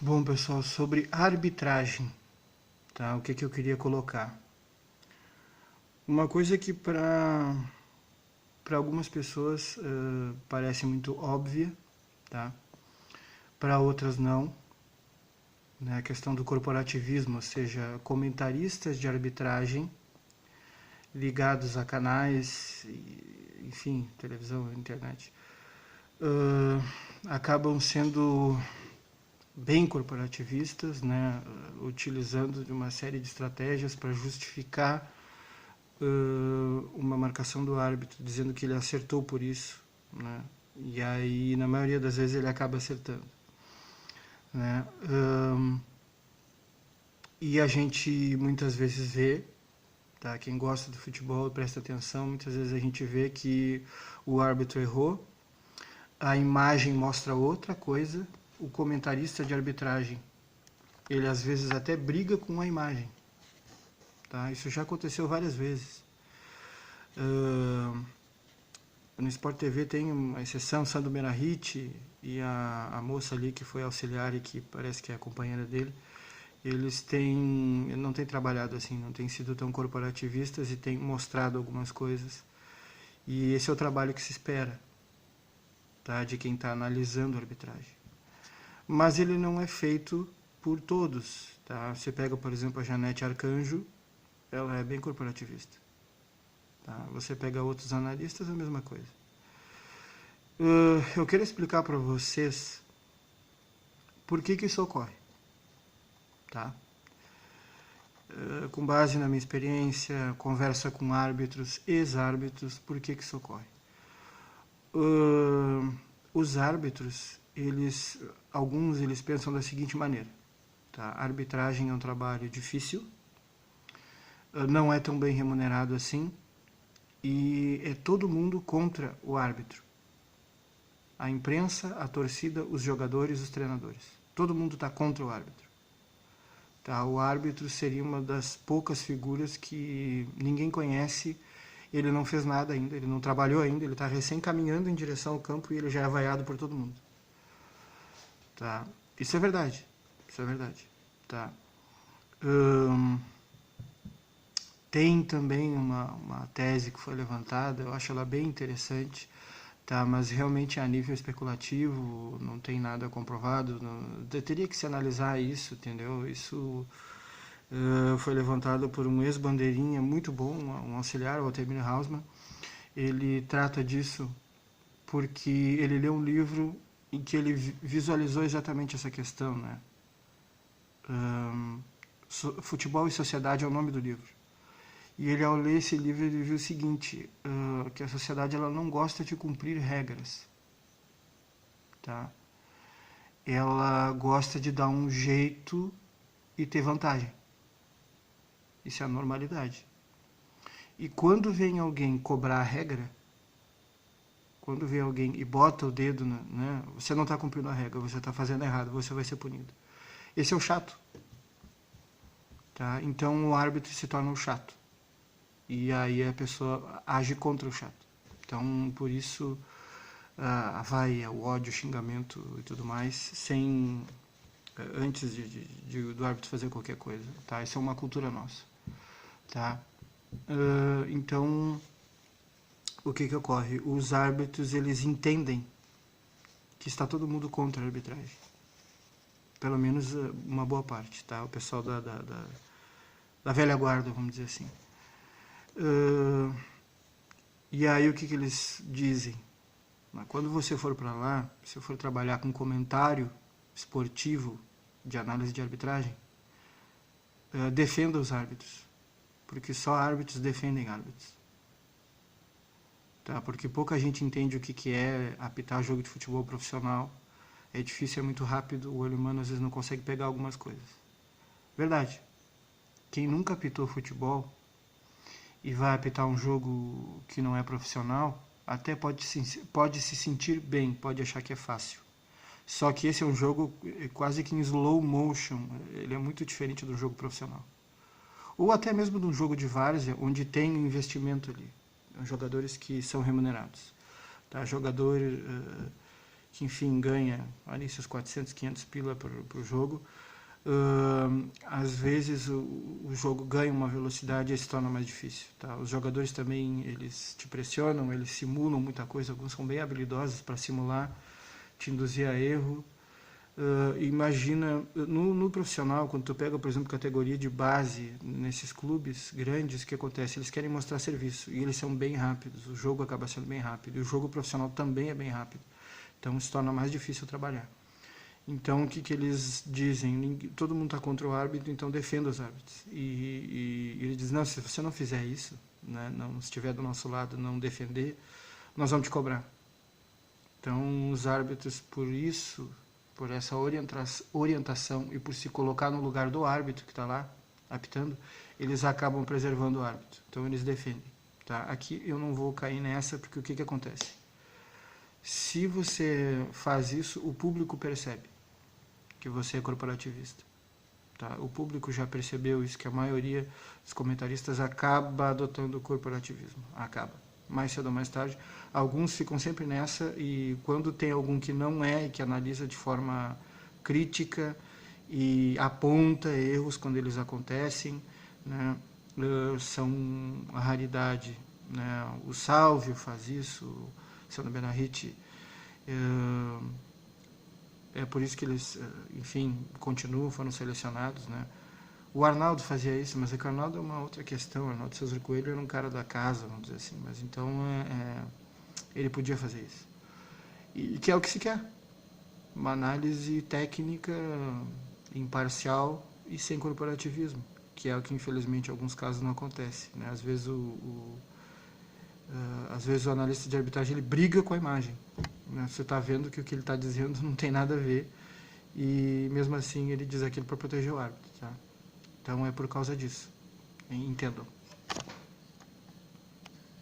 Bom, pessoal, sobre arbitragem, tá? O que eu queria colocar? Uma coisa que para algumas pessoas parece muito óbvia, tá? Para outras não, né? A questão do corporativismo, ou seja, comentaristas de arbitragem ligados a canais, enfim, televisão, internet, acabam sendo bem corporativistas, né, utilizando de uma série de estratégias para justificar uma marcação do árbitro, dizendo que ele acertou por isso, né, e aí na maioria das vezes ele acaba acertando, né. E a gente muitas vezes vê, tá, quem gosta do futebol presta atenção, muitas vezes a gente vê que o árbitro errou, a imagem mostra outra coisa, o comentarista de arbitragem ele às vezes até briga com a imagem, tá? Isso já aconteceu várias vezes. No Sport TV tem uma exceção, Sandro Meirahit e a moça ali que foi auxiliar e que parece que é a companheira dele, eles não têm trabalhado assim, não têm sido tão corporativistas e têm mostrado algumas coisas. E esse é o trabalho que se espera, tá? De quem está analisando a arbitragem. Mas ele não é feito por todos, tá? Você pega, por exemplo, a Janete Arcanjo, ela é bem corporativista. Tá? Você pega outros analistas, a mesma coisa. Eu quero explicar para vocês por que isso ocorre. Tá? Com base na minha experiência, conversa com árbitros, ex-árbitros, por que isso ocorre. Os árbitros, alguns eles pensam da seguinte maneira. Tá? A arbitragem é um trabalho difícil, não é tão bem remunerado assim, e é todo mundo contra o árbitro. A imprensa, a torcida, os jogadores, os treinadores. Todo mundo está contra o árbitro. Tá? O árbitro seria uma das poucas figuras que ninguém conhece, ele não fez nada ainda, ele não trabalhou ainda, ele está recém caminhando em direção ao campo e ele já é vaiado por todo mundo. Tá? Isso é verdade. Isso é verdade. Tá? Tem também uma tese que foi levantada, eu acho ela bem interessante, tá? Mas realmente a nível especulativo, não tem nada comprovado, teria que se analisar isso, entendeu? Isso foi levantado por um ex-bandeirinha muito bom, um auxiliar, o Altemir Hausmann. Ele trata disso porque ele leu um livro em que ele visualizou exatamente essa questão, né? Futebol e Sociedade é o nome do livro. E ele, ao ler esse livro, ele viu o seguinte, que a sociedade ela não gosta de cumprir regras. Tá? Ela gosta de dar um jeito e ter vantagem. Isso é a normalidade. E quando vem alguém cobrar a regra, quando vem alguém e bota o dedo, né, você não está cumprindo a regra, você está fazendo errado, você vai ser punido. Esse é o chato. Tá? Então o árbitro se torna o chato. E aí a pessoa age contra o chato. Então, por isso, a vaia, o ódio, o xingamento e tudo mais, sem antes do árbitro fazer qualquer coisa. Tá? Isso é uma cultura nossa. Tá? Então, o que ocorre? Os árbitros, eles entendem que está todo mundo contra a arbitragem. Pelo menos uma boa parte. Tá? O pessoal da velha guarda, vamos dizer assim. E aí o que eles dizem? Quando você for para lá, se for trabalhar com comentário esportivo de análise de arbitragem, defenda os árbitros, porque só árbitros defendem árbitros. Tá? Porque pouca gente entende o que é apitar jogo de futebol profissional. É difícil, é muito rápido, o olho humano às vezes não consegue pegar algumas coisas. Verdade. Quem nunca apitou futebol e vai apitar um jogo que não é profissional, até pode se sentir bem, pode achar que é fácil. Só que esse é um jogo quase que em slow motion, ele é muito diferente do jogo profissional. Ou até mesmo de um jogo de várzea, onde tem investimento ali, jogadores que são remunerados. Tá? Jogador que enfim ganha ali seus 400, 500 pila para o jogo, às vezes o jogo ganha uma velocidade e se torna mais difícil. Tá? Os jogadores também eles te pressionam, eles simulam muita coisa, alguns são bem habilidosos para simular, te induzir a erro. Imagina, no profissional, quando tu pega, por exemplo, categoria de base, nesses clubes grandes, o que acontece? Eles querem mostrar serviço, e eles são bem rápidos, o jogo acaba sendo bem rápido, e o jogo profissional também é bem rápido, então se torna mais difícil trabalhar. Então, o que eles dizem? Todo mundo está contra o árbitro, então defenda os árbitros. E ele diz, não, se você não fizer isso, né, não estiver do nosso lado, não defender, nós vamos te cobrar. Então, os árbitros, por isso, por essa orientação e por se colocar no lugar do árbitro que está lá, apitando, eles acabam preservando o árbitro. Então, eles defendem. Tá? Aqui eu não vou cair nessa, porque o que acontece? Se você faz isso, o público percebe que você é corporativista. Tá? O público já percebeu isso, que a maioria dos comentaristas acaba adotando o corporativismo. Acaba. Mais cedo ou mais tarde. Alguns ficam sempre nessa, e quando tem algum que não é, e que analisa de forma crítica e aponta erros quando eles acontecem, né, são a raridade. Né? O Salvio faz isso, o Sandro Benarrite, é por isso que eles, enfim, continuam, foram selecionados, né? O Arnaldo fazia isso, mas é que o Arnaldo é uma outra questão. O Arnaldo César Coelho era um cara da casa, vamos dizer assim, mas então ele podia fazer isso. E que é o que se quer. Uma análise técnica, imparcial e sem corporativismo, que é o que infelizmente em alguns casos não acontece, né? Às vezes às vezes o analista de arbitragem ele briga com a imagem, né? Você está vendo que o que ele está dizendo não tem nada a ver, e mesmo assim ele diz aquilo para proteger o árbitro. Tá? Então é por causa disso. Entendam.